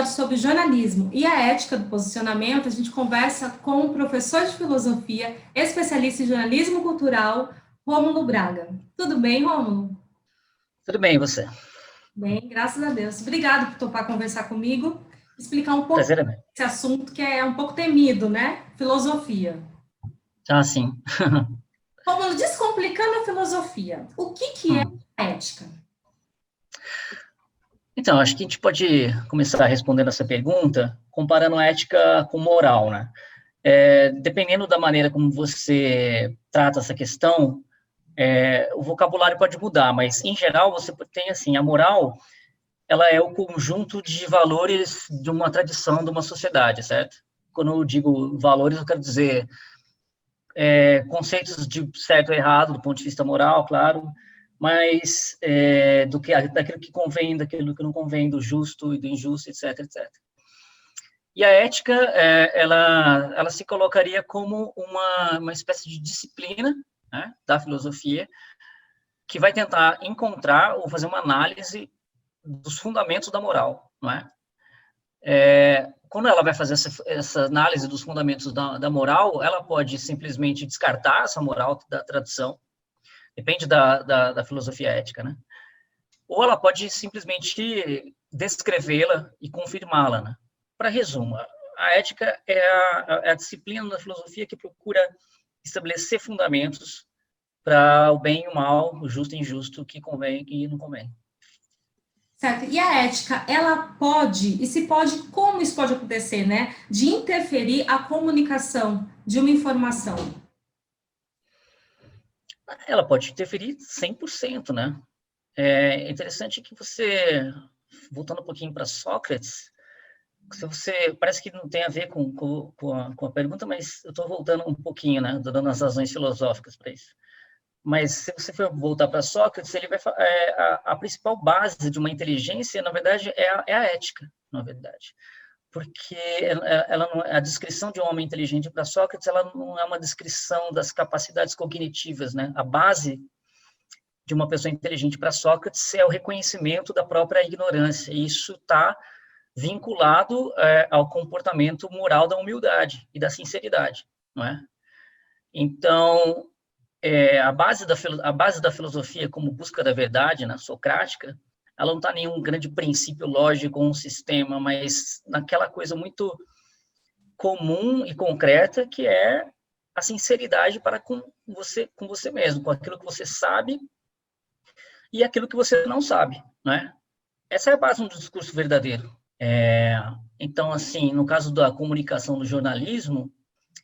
Sobre jornalismo e a ética do posicionamento, a gente conversa com o professor de filosofia, especialista em jornalismo cultural, Rômulo Braga. Tudo bem, Rômulo? Tudo bem, e você? Bem, graças a Deus. Obrigado por topar conversar comigo, explicar um pouco esse assunto que é um pouco temido, né? Filosofia. Ah, sim. Rômulo, descomplicando a filosofia, o que é a ética? Então, acho que a gente pode começar respondendo essa pergunta comparando a ética com moral, né? Dependendo da maneira como você trata essa questão, o vocabulário pode mudar, mas, em geral, você tem, assim, a moral, ela é o conjunto de valores de uma tradição, de uma sociedade, certo? Quando eu digo valores, eu quero dizer conceitos de certo ou errado, do ponto de vista moral, claro, mas daquilo que convém, daquilo que não convém, do justo e do injusto, etc, etc. E a ética, ela se colocaria como uma espécie de disciplina, né, da filosofia, que vai tentar encontrar ou fazer uma análise dos fundamentos da moral, não é? Quando ela vai fazer essa análise dos fundamentos da moral, ela pode simplesmente descartar essa moral da tradição, depende da filosofia ética, né? Ou ela pode simplesmente descrevê-la e confirmá-la, né? Para resumo, a ética é a disciplina da filosofia que procura estabelecer fundamentos para o bem e o mal, o justo e o injusto, o que convém e não convém. Certo. E a ética, ela pode, e se pode, como isso pode acontecer, né? De interferir a comunicação de uma informação. Ela pode interferir 100%, né? É interessante que você, voltando um pouquinho para Sócrates, se você, parece que não tem a ver com a pergunta, mas eu estou voltando um pouquinho, né? Estou dando as razões filosóficas para isso. Mas se você for voltar para Sócrates, ele vai a principal base de uma inteligência, na verdade, é a ética, na verdade. Porque a descrição de um homem inteligente para Sócrates, ela não é uma descrição das capacidades cognitivas, né? A base de uma pessoa inteligente para Sócrates é o reconhecimento da própria ignorância. E isso está vinculado ao comportamento moral da humildade e da sinceridade, não é? Então, a base da filosofia como busca da verdade, na socrática, ela não está em nenhum grande princípio lógico ou um sistema, mas naquela coisa muito comum e concreta que é a sinceridade para com você mesmo, com aquilo que você sabe e aquilo que você não sabe, né? Essa é a base do discurso verdadeiro. Então, assim, no caso da comunicação do jornalismo,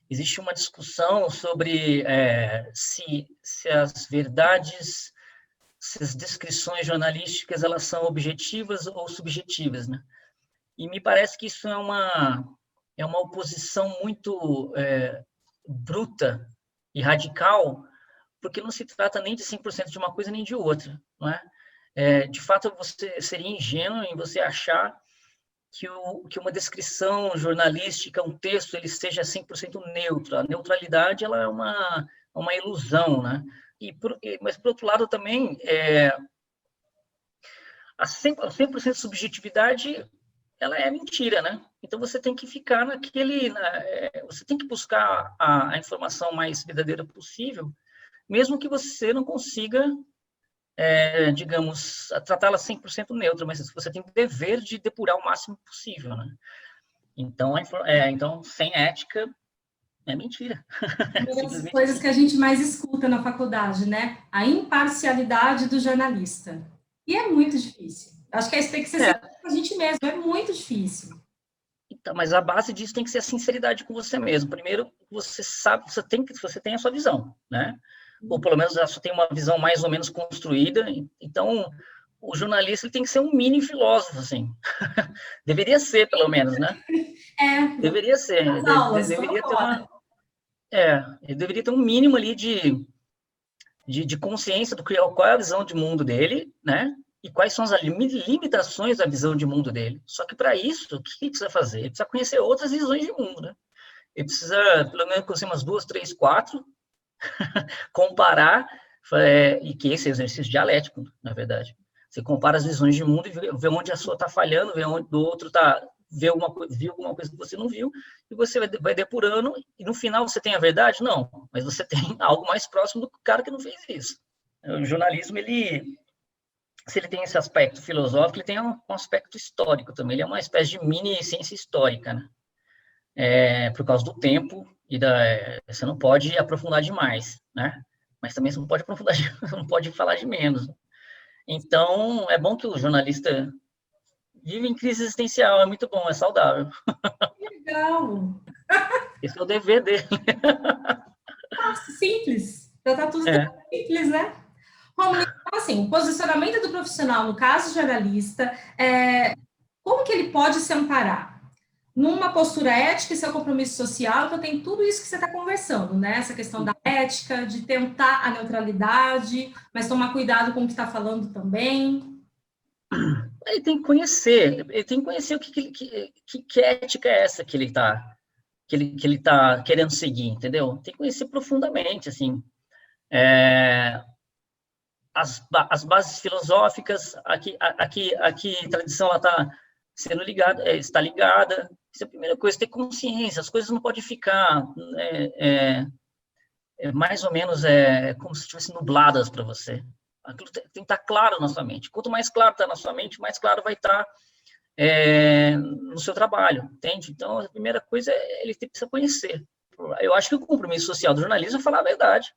existe uma discussão sobre se as verdades, se as descrições jornalísticas, elas são objetivas ou subjetivas, né? E me parece que isso é uma oposição muito bruta e radical, porque não se trata nem de 100% de uma coisa nem de outra, não é? De fato, você seria ingênuo em você achar que uma descrição jornalística, um texto, ele seja 100% neutro. A neutralidade, ela é uma ilusão, né? Mas, por outro lado, também, a 100% subjetividade, ela é mentira, né? Então, você tem que ficar você tem que buscar a informação mais verdadeira possível, mesmo que você não consiga, digamos, tratá-la 100% neutra, mas você tem o dever de depurar o máximo possível, né? Então, sem ética, é mentira. Uma das coisas que a gente mais escuta na faculdade, né? A imparcialidade do jornalista. E é muito difícil. Acho que isso tem que ser com a gente mesmo, é muito difícil. Então, mas a base disso tem que ser a sinceridade com você mesmo. Primeiro, você sabe, você tem a sua visão, né? Ou pelo menos você tem uma visão mais ou menos construída. Então, o jornalista ele tem que ser um mini filósofo, assim. Deveria ser, pelo menos, né? Deveria ser. As aulas, Deveria ter ele deveria ter um mínimo ali de consciência do que qual é a visão de mundo dele, né? E quais são as limitações da visão de mundo dele. Só que para isso, o que ele precisa fazer? Ele precisa conhecer outras visões de mundo, né? Ele precisa, pelo menos, conhecer umas 2, 3, 4, comparar, e que esse é exercício dialético, na verdade. Você compara as visões de mundo e vê onde a sua está falhando, vê onde do outro está, viu alguma coisa que você não viu, e você vai depurando, e no final você tem a verdade? Não, mas você tem algo mais próximo do cara que não fez isso. O jornalismo, se ele tem esse aspecto filosófico, ele tem um aspecto histórico também, ele é uma espécie de mini ciência histórica, né? Por causa do tempo, você não pode aprofundar demais, né? Mas também você não pode aprofundar, não pode falar de menos. Então, é bom que o jornalista vive em crise existencial, é muito bom, é saudável. Legal. Esse é o dever dele. Nossa, simples. Já tá tudo simples, né? Romulo, então, assim, o posicionamento do profissional, no caso jornalista, como que ele pode se amparar? Numa postura ética e seu compromisso social, então tem tudo isso que você está conversando, né? Essa questão da ética, de tentar a neutralidade, mas tomar cuidado com o que está falando também. Ele tem que conhecer o que ética é essa que ele está querendo seguir, entendeu? Tem que conhecer profundamente, assim, as bases filosóficas, aqui a tradição ela está ligada. Isso é a primeira coisa, ter consciência. As coisas não podem ficar mais ou menos como se estivessem nubladas para você. Aquilo tem que estar claro na sua mente. Quanto mais claro está na sua mente, mais claro vai estar no seu trabalho, entende? Então, a primeira coisa é ele precisa conhecer. Eu acho que o compromisso social do jornalismo é falar a verdade,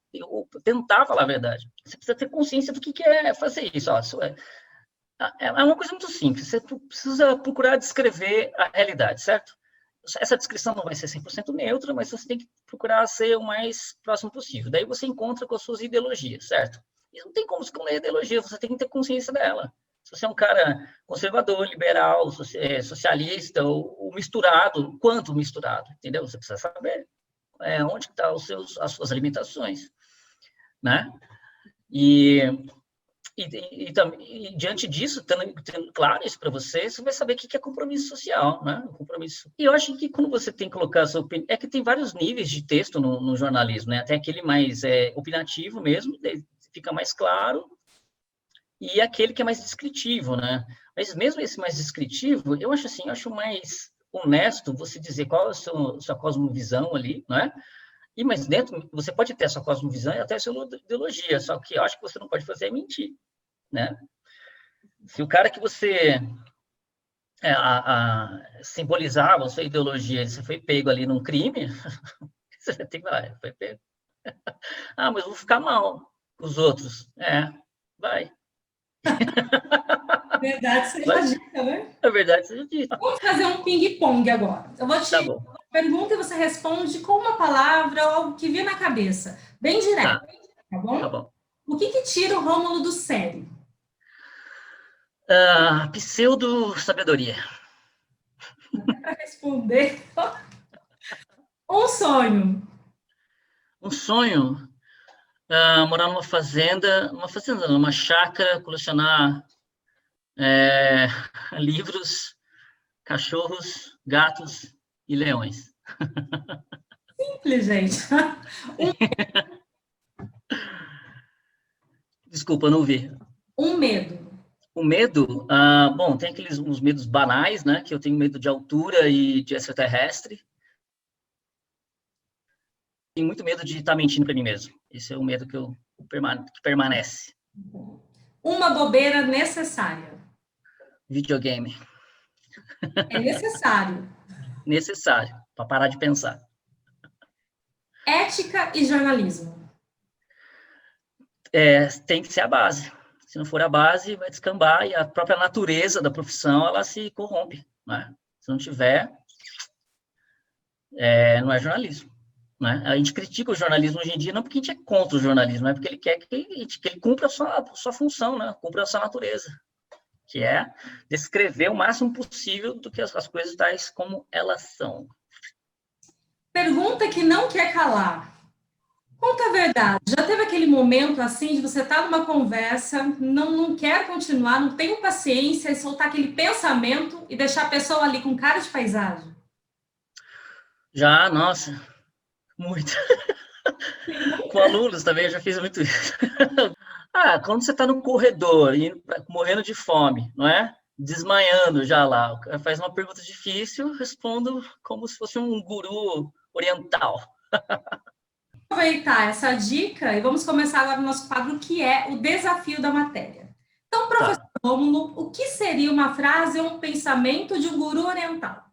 tentar falar a verdade. Você precisa ter consciência do que é fazer isso. É uma coisa muito simples, você precisa procurar descrever a realidade, certo? Essa descrição não vai ser 100% neutra, mas você tem que procurar ser o mais próximo possível. Daí você encontra com as suas ideologias, certo? E não tem como esconder a ideologia, você tem que ter consciência dela. Se você é um cara conservador, liberal, socialista, ou misturado, quanto misturado, entendeu? Você precisa saber onde estão as suas limitações, né? E diante disso, tendo claro isso para você vai saber o que é compromisso social, né? Compromisso. E eu acho que quando você tem que colocar a sua opinião, que tem vários níveis de texto no jornalismo, né? Até aquele mais opinativo mesmo, fica mais claro, e aquele que é mais descritivo, né? Mas mesmo esse mais descritivo, eu acho mais honesto você dizer qual é a sua cosmovisão ali, né? Mas dentro, você pode ter a sua cosmovisão e até a sua ideologia, só que eu acho que você não pode fazer é mentir, né? Se o cara que você simbolizava a sua ideologia, você foi pego ali num crime, você tem que falar, foi pego. Mas eu vou ficar mal com os outros. Vai. Verdade seja dita, né? A verdade seja dita. Vamos fazer um ping-pong agora. Eu vou te pergunta e você responde com uma palavra ou algo que vir na cabeça. Bem direto, tá bom? Tá bom. O que tira o Rômulo do sério? Pseudo-sabedoria. Para responder. Um sonho. Um sonho? Morar numa chácara, colecionar livros, cachorros, gatos e leões. Simples, gente. Desculpa, não vi. Um medo. O medo? Bom, tem uns medos banais, né? Que eu tenho medo de altura e de extraterrestre. Tenho muito medo de estar mentindo para mim mesmo. Esse é o medo que permanece. Uma bobeira necessária. Videogame. É necessário. Necessário, para parar de pensar. Ética e jornalismo. Tem que ser a base. Se não for a base, vai descambar e a própria natureza da profissão, ela se corrompe, né? Se não tiver, não é jornalismo, né? A gente critica o jornalismo hoje em dia não porque a gente é contra o jornalismo, é porque ele quer que ele cumpra a sua função, né? Cumpra a sua natureza, que é descrever o máximo possível do que as coisas tais como elas são. Pergunta que não quer calar. Conta a verdade. Já teve aquele momento assim de você estar numa conversa, não quer continuar, não tem paciência e soltar aquele pensamento e deixar a pessoa ali com cara de paisagem? Já, nossa, muito. Com alunos também, eu já fiz muito isso. Quando você está no corredor, morrendo de fome, não é? Desmanhando já lá, o cara faz uma pergunta difícil, eu respondo como se fosse um guru oriental. Aproveitar essa dica e vamos começar agora o nosso quadro, que é o desafio da matéria. Então, professor Tá. Rômulo, o que seria uma frase ou um pensamento de um guru oriental?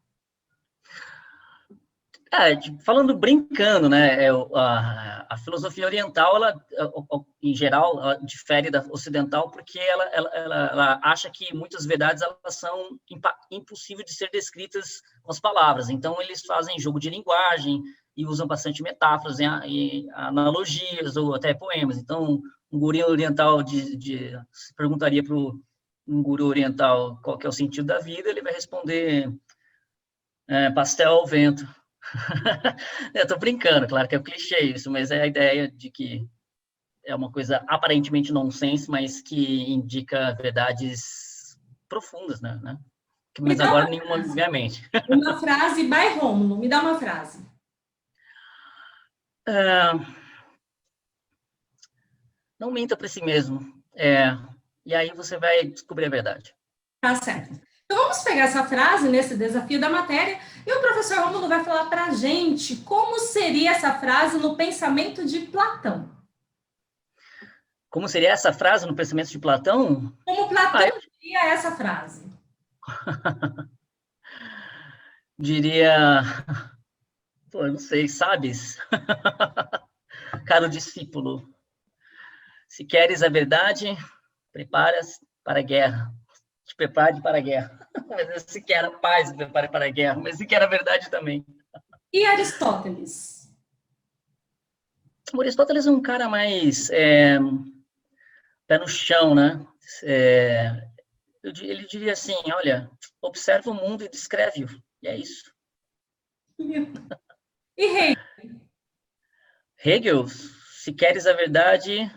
Falando brincando, né? A filosofia oriental, ela, em geral, ela difere da ocidental porque ela acha que muitas verdades elas são impossíveis de ser descritas com as palavras. Então, eles fazem jogo de linguagem e usam bastante metáforas e analogias ou até poemas. Então, um guru oriental se perguntaria para um guru oriental qual que é o sentido da vida, ele vai responder pastel ao vento. Eu tô brincando, claro que é um clichê isso, mas é a ideia de que é uma coisa aparentemente nonsense, mas que indica verdades profundas, né? Me Mas dá agora nenhuma me vem à mente. uma frase by Rômulo, me dá uma frase. Não minta para si mesmo. E aí você vai descobrir a verdade. Tá certo. Então vamos pegar essa frase nesse desafio da matéria e o professor Rômulo vai falar para a gente como seria essa frase no pensamento de Platão. Como seria essa frase no pensamento de Platão? Como Platão diria essa frase? Diria, pô, não sei, sabes? Caro discípulo, se queres a verdade, preparas para a guerra. Te prepare para a guerra. Mas se quer a paz, prepare para a guerra. Mas se quer a verdade também. E Aristóteles? O Aristóteles é um cara mais pé no chão, né? Ele diria assim, olha, observa o mundo e descreve-o. E é isso. E Hegel? Hegel, se queres a verdade,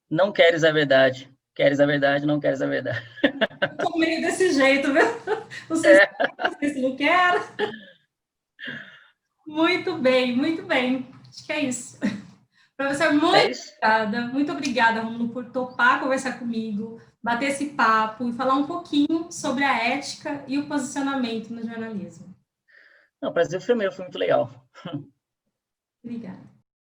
não queres a verdade. Queres a verdade, não queres a verdade. Estou meio desse jeito, viu? Não sei se quer, não sei se não quer. Muito bem, muito bem. Acho que é isso. Professor, muito obrigada, Romulo, por topar conversar comigo, bater esse papo e falar um pouquinho sobre a ética e o posicionamento no jornalismo. Não, o prazer foi meu, foi muito legal. Obrigada.